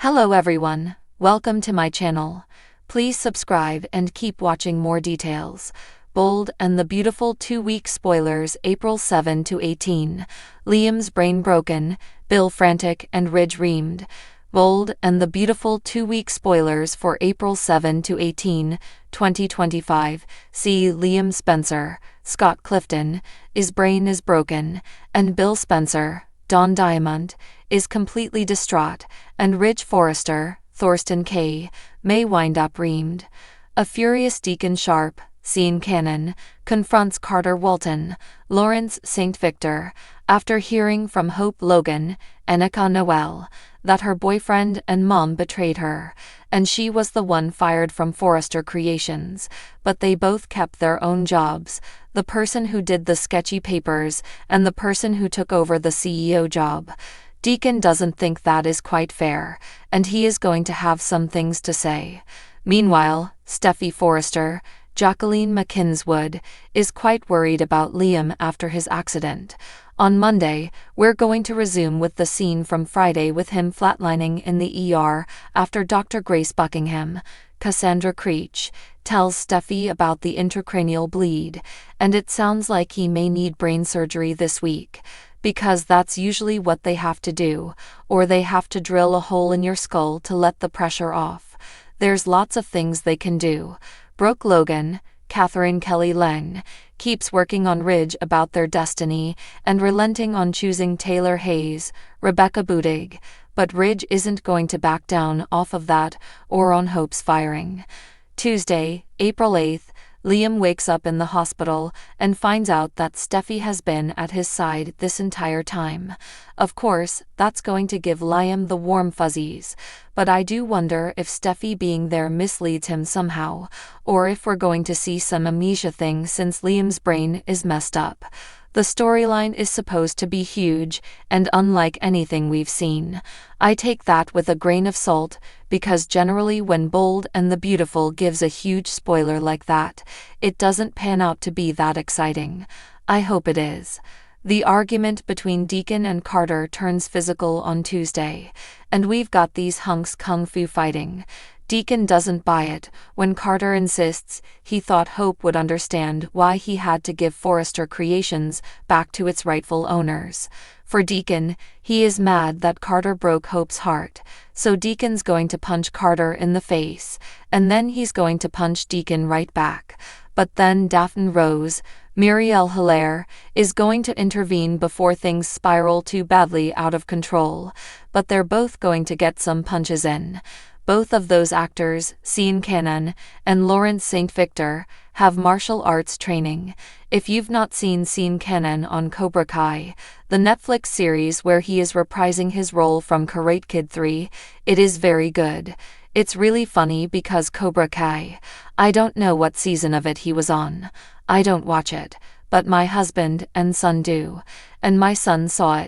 Hello everyone, welcome to my channel. Please subscribe and keep watching more details. Bold and the Beautiful 2-week spoilers April 7 to 18. Liam's brain broken, Bill frantic and Ridge reamed. Bold and the Beautiful 2-week spoilers for April 7 to 18, 2025. See Liam Spencer, Scott Clifton, his brain is broken, and Bill Spencer, Don Diamond, is completely distraught, and Ridge Forrester, Thorsten K., may wind up reamed. A furious Deacon Sharp, Sean Cannon, confronts Carter Walton, Lawrence St. Victor, after hearing from Hope Logan, Annika Noel, that her boyfriend and mom betrayed her, and she was the one fired from Forrester Creations, but they both kept their own jobs, the person who did the sketchy papers and the person who took over the CEO job. Deacon doesn't think that is quite fair, and he is going to have some things to say. Meanwhile, Steffi Forrester, Jacqueline McKinswood, is quite worried about Liam after his accident. On Monday, we're going to resume with the scene from Friday with him flatlining in the ER after Dr. Grace Buckingham, Cassandra Creech, tells Steffi about the intracranial bleed, and it sounds like he may need brain surgery this week, because that's usually what they have to do, or they have to drill a hole in your skull to let the pressure off. There's lots of things they can do. Brooke Logan, Catherine Kelly Lang, keeps working on Ridge about their destiny and relenting on choosing Taylor Hayes, Rebecca Budig, but Ridge isn't going to back down off of that or on Hope's firing. Tuesday, April 8th, Liam wakes up in the hospital and finds out that Steffi has been at his side this entire time. Of course, that's going to give Liam the warm fuzzies, but I do wonder if Steffi being there misleads him somehow, or if we're going to see some amnesia thing since Liam's brain is messed up. The storyline is supposed to be huge and unlike anything we've seen. I take that with a grain of salt, because generally when Bold and the Beautiful gives a huge spoiler like that, it doesn't pan out to be that exciting. I hope it is. The argument between Deacon and Carter turns physical on Tuesday, and we've got these hunks kung fu fighting. Deacon doesn't buy it when Carter insists he thought Hope would understand why he had to give Forrester Creations back to its rightful owners. For Deacon, he is mad that Carter broke Hope's heart, so Deacon's going to punch Carter in the face, and then he's going to punch Deacon right back. But then Daphne Rose, Muriel Hilaire, is going to intervene before things spiral too badly out of control, but they're both going to get some punches in. Both of those actors, Sean Cannon and Lawrence St. Victor, have martial arts training. If you've not seen Sean Cannon on Cobra Kai, the Netflix series where he is reprising his role from Karate Kid 3, it is very good. It's really funny because Cobra Kai, I don't know what season of it he was on. I don't watch it, but my husband and son do, and my son saw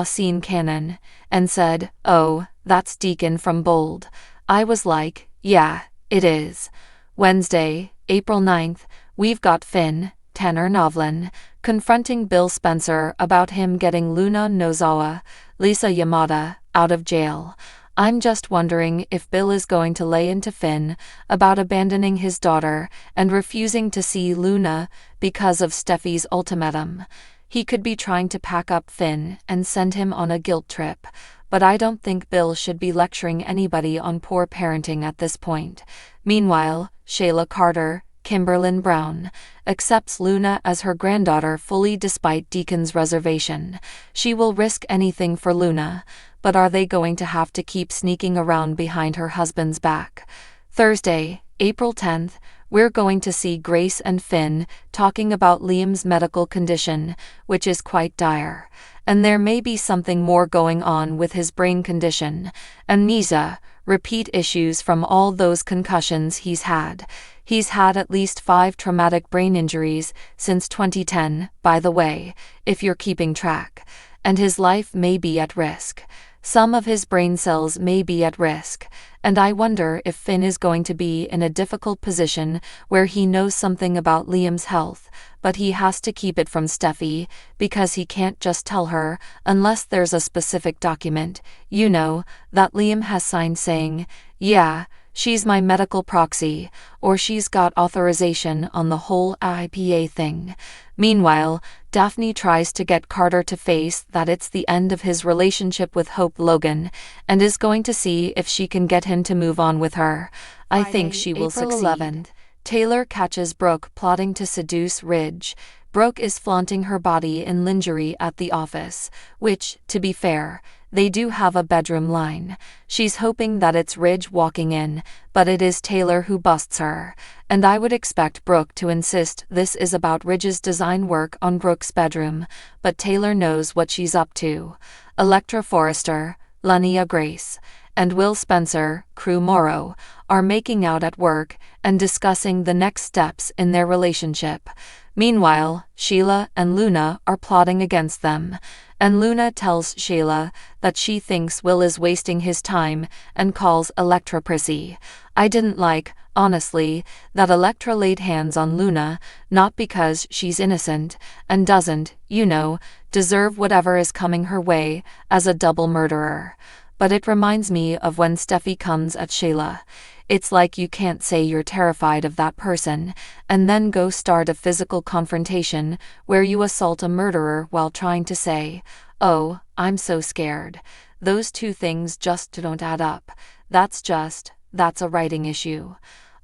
Sean Cannon, and said, "Oh, that's Deacon from Bold." I was like, yeah, it is. Wednesday, April 9th, we've got Finn, Tanner Novlin, confronting Bill Spencer about him getting Luna Nozawa, Lisa Yamada, out of jail. I'm just wondering if Bill is going to lay into Finn about abandoning his daughter and refusing to see Luna because of Steffi's ultimatum. He could be trying to pack up Finn and send him on a guilt trip, but I don't think Bill should be lecturing anybody on poor parenting at this point. Meanwhile, Sheila Carter, Kimberlyn Brown, accepts Luna as her granddaughter fully despite Deacon's reservation. She will risk anything for Luna, but are they going to have to keep sneaking around behind her husband's back? Thursday, April 10th, we're going to see Grace and Finn talking about Liam's medical condition, which is quite dire. And there may be something more going on with his brain condition, amnesia, repeat issues from all those concussions he's had. He's had at least 5 traumatic brain injuries since 2010, by the way, if you're keeping track, and his life may be at risk. Some of his brain cells may be at risk, and I wonder if Finn is going to be in a difficult position where he knows something about Liam's health, but he has to keep it from Steffi, because he can't just tell her, unless there's a specific document, that Liam has signed saying, yeah, she's my medical proxy, or she's got authorization on the whole IPA thing. Meanwhile, Daphne tries to get Carter to face that it's the end of his relationship with Hope Logan, and is going to see if she can get him to move on with her. I think she will succeed. 11th, Taylor catches Brooke plotting to seduce Ridge. Brooke is flaunting her body in lingerie at the office, which, to be fair, they do have a bedroom line. She's hoping that it's Ridge walking in, but it is Taylor who busts her. And I would expect Brooke to insist this is about Ridge's design work on Brooke's bedroom, but Taylor knows what she's up to. Electra Forrester, Lania Grace, and Will Spencer, Crew Morrow, are making out at work and discussing the next steps in their relationship. Meanwhile, Sheila and Luna are plotting against them, and Luna tells Sheila that she thinks Will is wasting his time and calls Electra prissy. I didn't like, honestly, that Electra laid hands on Luna, not because she's innocent and doesn't, deserve whatever is coming her way as a double murderer. But it reminds me of when Steffi comes at Sheila. It's like you can't say you're terrified of that person, and then go start a physical confrontation where you assault a murderer while trying to say, oh, I'm so scared. Those two things just don't add up. That's a writing issue.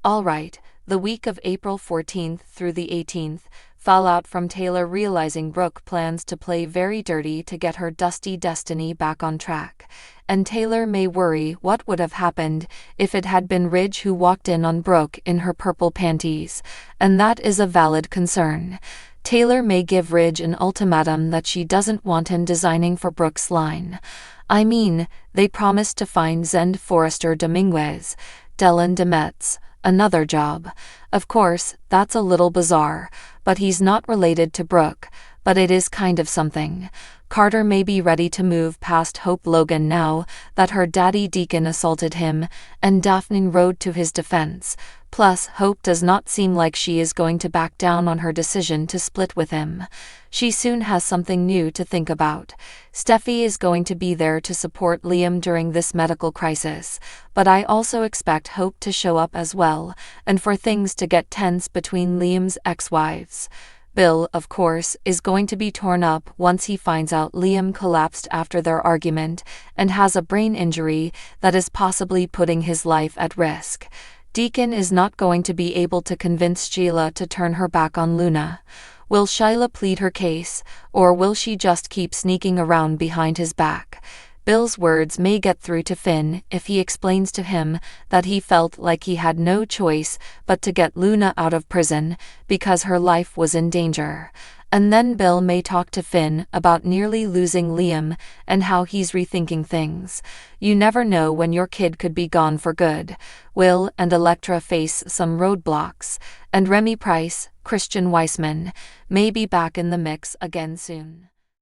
Alright, the week of April 14th through the 18th, fallout from Taylor realizing Brooke plans to play very dirty to get her dusty destiny back on track. And Taylor may worry what would have happened if it had been Ridge who walked in on Brooke in her purple panties, and that is a valid concern. Taylor may give Ridge an ultimatum that she doesn't want him designing for Brooke's line. I mean, they promised to find Zend Forrester Dominguez, Dylan Demetz, another job. Of course, that's a little bizarre, but he's not related to Brooke, but it is kind of something. Carter may be ready to move past Hope Logan now that her daddy Deacon assaulted him, and Daphne rode to his defense. Plus, Hope does not seem like she is going to back down on her decision to split with him. She soon has something new to think about. Steffi is going to be there to support Liam during this medical crisis, but I also expect Hope to show up as well, and for things to get tense between Liam's ex-wives. Bill, of course, is going to be torn up once he finds out Liam collapsed after their argument and has a brain injury that is possibly putting his life at risk. Deacon is not going to be able to convince Sheila to turn her back on Luna. Will Sheila plead her case, or will she just keep sneaking around behind his back? Bill's words may get through to Finn if he explains to him that he felt like he had no choice but to get Luna out of prison because her life was in danger. And then Bill may talk to Finn about nearly losing Liam and how he's rethinking things. You never know when your kid could be gone for good. Will and Electra face some roadblocks, and Remy Price, Christian Weissman, may be back in the mix again soon.